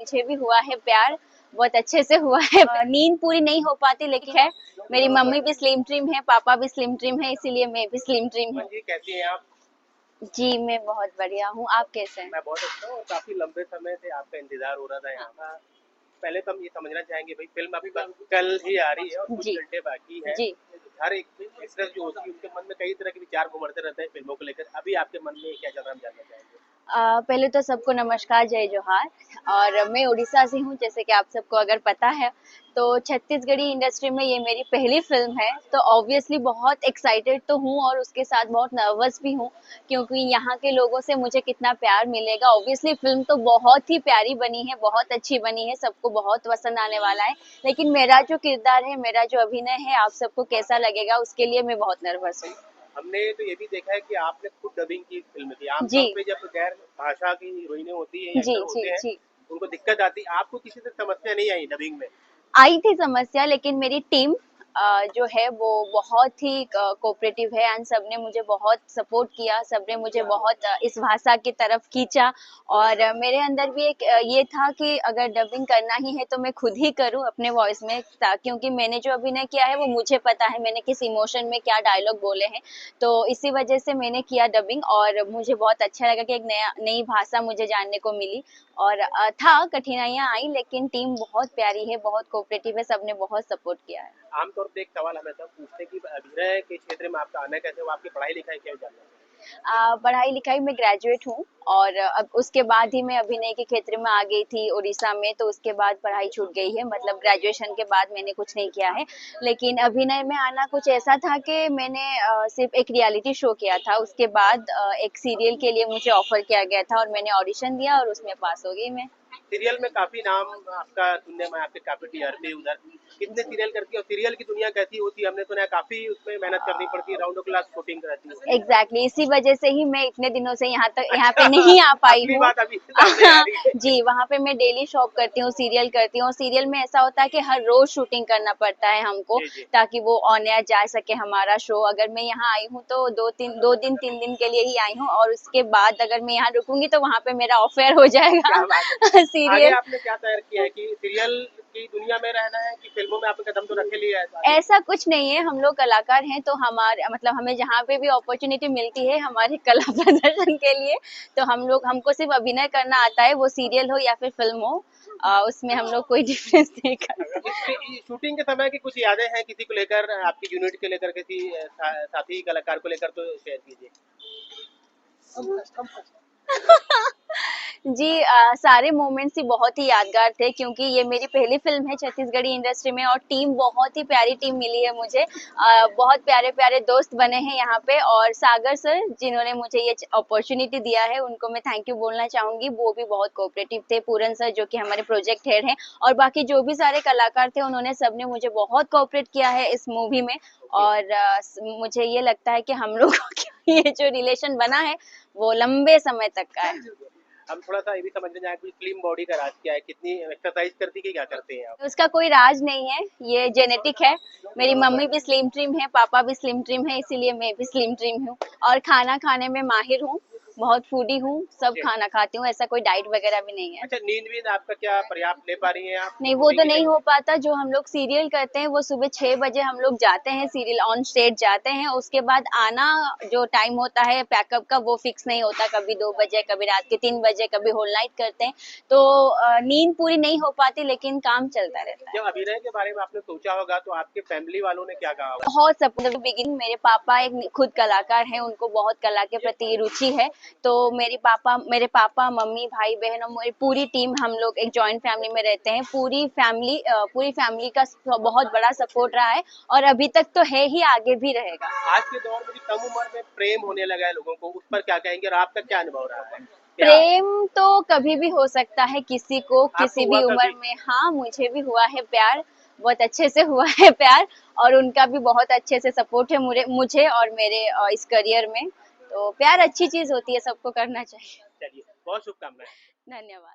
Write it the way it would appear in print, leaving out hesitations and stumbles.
मुझे भी हुआ है प्यार, बहुत अच्छे से हुआ है। नींद पूरी नहीं हो पाती लेकिन है, मेरी मम्मी भी स्लिम ट्रिम है, पापा भी स्लिम ट्रिम है, इसीलिए मैं भी स्लिम ट्रिम हूँ। कैसी हैं आप? जी मैं बहुत बढ़िया हूँ, आप कैसे हैं? मैं बहुत अच्छा हूँ और काफी लंबे समय से आपका इंतजार हो रहा था यहाँ का। पहले तो हम ये समझना चाहेंगे भाई फिल्म अभी बस कल ही आ रही है और कुछ जी घंटे बाकी है। जी। हर एक एक्ट्रेस जो होती है उनके मन में कई तरह के विचार घुमड़ते रहते हैं फिल्मों को लेकर। अभी आपके मन में क्या चल रहा है हम जानना चाहेंगे। पहले तो सबको नमस्कार, जय जोहार। और मैं उड़ीसा से हूँ, जैसे कि आप सबको अगर पता है। तो छत्तीसगढ़ी इंडस्ट्री में ये मेरी पहली फिल्म है, तो ऑब्वियसली बहुत एक्साइटेड तो हूँ और उसके साथ बहुत नर्वस भी हूँ, क्योंकि यहाँ के लोगों से मुझे कितना प्यार मिलेगा। ऑब्वियसली फिल्म तो बहुत ही प्यारी बनी है, बहुत अच्छी बनी है, सबको बहुत पसंद आने वाला है। लेकिन मेरा जो किरदार है, मेरा जो अभिनय है, आप सबको कैसा लगेगा उसके लिए मैं बहुत नर्वस हूँ। हमने तो ये भी देखा है कि आपने खुद डबिंग की फिल्म थी। जी आमतौर पे जब गैर भाषा की हीरोइनें होती है, जी एक्टर जी होते हैं, जी। उनको दिक्कत आती है। आपको किसी से समस्या नहीं आई डबिंग में? आई थी समस्या, लेकिन मेरी टीम जो है वो बहुत ही कोऑपरेटिव है एंड सबने मुझे बहुत सपोर्ट किया, सबने मुझे बहुत इस भाषा की तरफ खींचा। और मेरे अंदर भी एक ये था कि अगर डबिंग करना ही है तो मैं खुद ही करूं अपने वॉइस में, क्योंकि मैंने जो अभिनय किया है वो मुझे पता है मैंने किस इमोशन में क्या डायलॉग बोले हैं। तो इसी वजह से मैंने किया डबिंग और मुझे बहुत अच्छा लगा कि एक नई भाषा मुझे जानने को मिली। और था कठिनाइयाँ आई, लेकिन टीम बहुत प्यारी है, बहुत कोऑपरेटिव है, सबने बहुत सपोर्ट किया है। आमतौर पे एक सवाल हमेशा पूछते हैं कि अभिनय के क्षेत्र में आपका आना कैसे हुआ? आपकी पढ़ाई लिखाई क्या जानना है? पढ़ाई लिखाई में ग्रेजुएट हूँ और अब उसके बाद ही मैं अभिनय के क्षेत्र में आ गई थी उड़ीसा में, तो उसके बाद पढ़ाई छूट गई है, मतलब ग्रेजुएशन के बाद मैंने कुछ नहीं किया है। लेकिन अभिनय में आना कुछ ऐसा था कि मैंने सिर्फ एक रियलिटी शो किया था, उसके बाद एक सीरियल के लिए मुझे ऑफर किया गया था और मैंने ऑडिशन दिया और उसमें पास हो गई मैं। सीरियल में काफी नाम आपका सुनने में, आपके काफी टीआरपी उधर। कितने सीरियल करती है और सीरियल की दुनिया कैसी होती है? हमने सुना है काफी उसमें मेहनत करनी पड़ती है, राउंड क्लास शूटिंग रहती है। एग्जैक्टली इसी वजह से ही मैं इतने दिनों से यहाँ पे अच्छा, नहीं आ पाई असली हूँ। बात अभी सामने आ रही है। जी वहाँ पे मैं डेली शॉप करती हूँ, सीरियल करती हूँ। सीरियल में ऐसा होता है कि हर रोज शूटिंग करना पड़ता है हमको, जी जी। ताकि वो ऑन एयर जा सके हमारा शो। अगर मैं यहाँ आई हूँ तो 2 दिन 3 दिन के लिए ही आई हूँ, और उसके बाद अगर मैं यहाँ रुकूंगी तो वहाँ पे मेरा अफेयर हो क्या जाएगा। बात है। आगे सीरियल आपने क्या तैयार किया है कि सीरियल की दुनिया में रहना है कि फिल्मों में आपने कदम तो रखे लिया है आगे? ऐसा कुछ नहीं है, हम लोग कलाकार हैं तो हमारे मतलब हमें जहाँ पे भी अपॉर्चुनिटी मिलती है हमारी कला प्रदर्शन के लिए, तो हमको सिर्फ अभिनय करना आता है, वो सीरियल हो या फिर फिल्म हो। उसमें हम लोग कोई डिफरेंस नहीं करते। शूटिंग के समय की कुछ यादें हैं किसी को लेकर, आपकी यूनिट के लेकर, किसी साथी कलाकार को लेकर, तो शेयर कीजिए। जी सारे मोमेंट्स ही बहुत ही यादगार थे, क्योंकि ये मेरी पहली फिल्म है छत्तीसगढ़ी इंडस्ट्री में और टीम बहुत ही प्यारी टीम मिली है मुझे। बहुत प्यारे प्यारे दोस्त बने हैं यहाँ पे, और सागर सर जिन्होंने मुझे ये अपॉर्चुनिटी दिया है उनको मैं थैंक यू बोलना चाहूंगी, वो भी बहुत कोऑपरेटिव थे। पूरन सर जो कि हमारे प्रोजेक्ट हेड हैं, और बाकी जो भी सारे कलाकार थे उन्होंने सबने मुझे बहुत कोऑपरेट किया है इस मूवी में। और मुझे ये लगता है कि हम लोगों का ये जो रिलेशन बना है वो लंबे समय तक का है। हम थोड़ा सा ये भी समझना चाहें कि स्लिम बॉडी का राज क्या है? कितनी एक्सरसाइज करती है, क्या करते हैं आप? उसका कोई राज नहीं है, ये जेनेटिक है। मेरी मम्मी भी स्लिम ट्रिम है, पापा भी स्लिम ट्रिम है, इसीलिए मैं भी स्लिम ट्रिम हूँ। और खाना खाने में माहिर हूँ, बहुत फूडी हूँ, सब जी। खाना खाती हूँ, ऐसा कोई डाइट वगैरह भी नहीं है। अच्छा, नींद वींद आपका क्या पर्याप्त ले पा रही हैं आप नहीं वो शूटिंग तो के नहीं हो चलते? पाता, जो हम लोग सीरियल करते हैं वो सुबह 6 बजे हम लोग जाते हैं, सीरियल ऑन स्टेट जाते हैं, उसके बाद आना जो टाइम होता है पैकअप का वो फिक्स नहीं होता, कभी 2 बजे, कभी रात के 3 बजे, कभी होल नाइट करते हैं। तो नींद पूरी नहीं हो पाती, लेकिन काम चलता रहता है। जब अभिनय के बारे में आपने सोचा होगा तो आपके फैमिली वालों ने क्या कहा होगा? बहुत सपोर्टिव बिगिनिंग, मेरे पापा एक खुद कलाकार हैं, उनको बहुत कला के प्रति रुचि है। तो मेरे पापा मम्मी भाई बहन और मेरी पूरी टीम, हम लोग एक जॉइंट फैमिली में रहते हैं। पूरी फैमिली का बहुत बड़ा सपोर्ट रहा है, और अभी तक तो है ही, आगे भी रहेगा। आज के दौर में भी कम उम्र में प्रेम होने लगा है लोगों को, उस पर क्या कहेंगे और आपका क्या अनुभव रहा है? क्या प्रेम तो कभी भी हो सकता है किसी को, आपको किसी हुआ भी उम्र कभी? में। हाँ मुझे भी हुआ है प्यार, बहुत अच्छे से हुआ है प्यार, और उनका भी बहुत अच्छे से सपोर्ट है मुझे और मेरे इस करियर में। तो प्यार अच्छी चीज होती है, सबको करना चाहिए। चलिए, बहुत शुभकामनाएं। धन्यवाद।